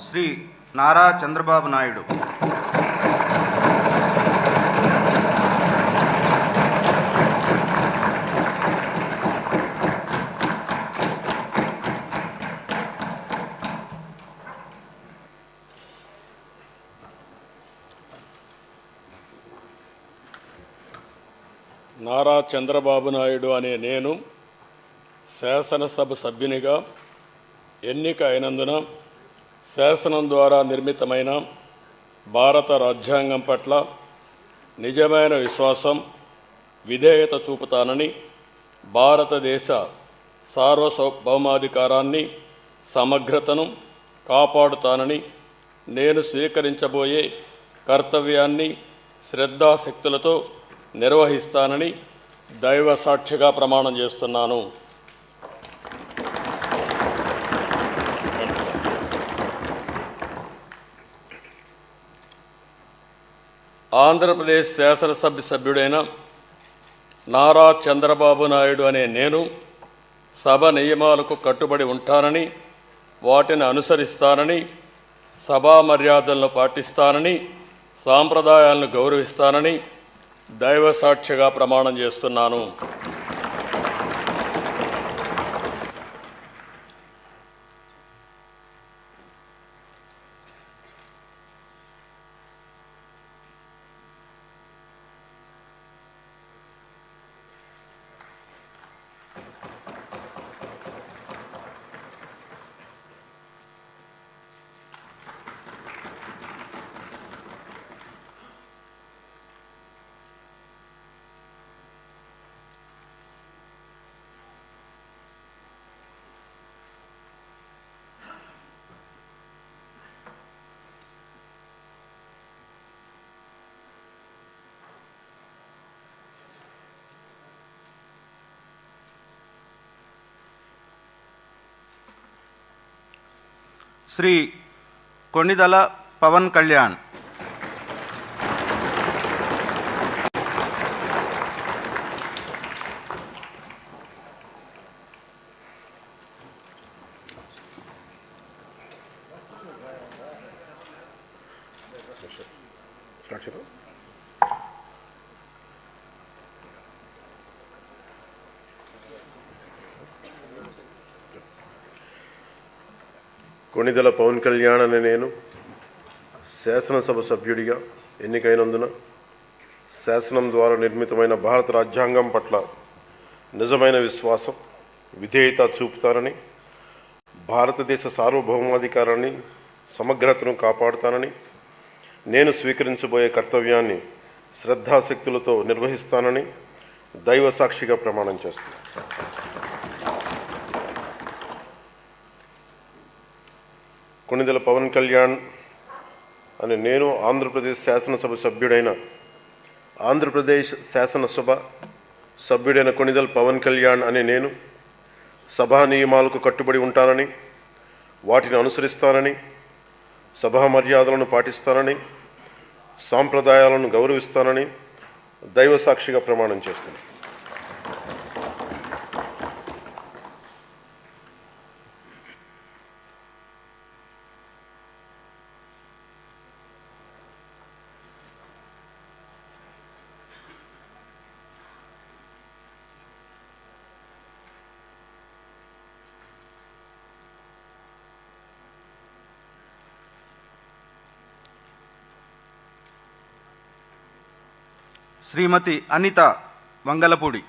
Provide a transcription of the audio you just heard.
శ్రీ నారా చంద్రబాబు నాయుడు. నారా చంద్రబాబు నాయుడు అనే నేను శాసనసభ సభ్యునిగా ఎన్నిక అయినందున శాసనం ద్వారా నిర్మితమైన భారత రాజ్యాంగం పట్ల నిజమైన విశ్వాసం, విధేయత చూపుతానని, భారతదేశ సార్వభౌమాధికారాన్ని, సమగ్రతను కాపాడుతానని, నేను స్వీకరించబోయే కర్తవ్యాన్ని శ్రద్ధాశక్తులతో నిర్వహిస్తానని దైవ సాక్షిగా ప్రమాణం చేస్తున్నాను. ఆంధ్రప్రదేశ్ శాసనసభ సభ్యుడైన నారా చంద్రబాబు నాయుడు అనే నేను సభ నియమాలకు కట్టుబడి ఉంటానని, వాటిని అనుసరిస్తానని, సభా మర్యాదలను పాటిస్తానని, సాంప్రదాయాలను గౌరవిస్తానని దైవ సాక్షిగా ప్రమాణం చేస్తున్నాను. శ్రీ కొణిదల పవన్ కళ్యాణ్. కొణిదెల పవన్ కళ్యాణ్ అనే నేను శాసనసభ సభ్యుడిగా ఎన్నికైనందున శాసనం ద్వారా నిర్మితమైన భారత రాజ్యాంగం పట్ల నిజమైన విశ్వాసం, విధేయత చూపుతానని, భారతదేశ సార్వభౌమాధికారాన్ని, సమగ్రతను కాపాడుతానని, నేను స్వీకరించబోయే కర్తవ్యాన్ని శ్రద్ధాశక్తులతో నిర్వహిస్తానని దైవ సాక్షిగా ప్రమాణం చేస్తాను. కొణిదెల పవన్ కళ్యాణ్ అని నేను ఆంధ్రప్రదేశ్ శాసనసభ సభ్యుడైన కొణిదెల పవన్ కళ్యాణ్ అని నేను సభా నియమాలకు కట్టుబడి ఉంటానని, వాటిని అనుసరిస్తానని, సభా మర్యాదలను పాటిస్తానని, సాంప్రదాయాలను గౌరవిస్తానని దైవ సాక్షిగా ప్రమాణం చేస్తున్నాను. శ్రీమతి అనిత వంగలపూడి.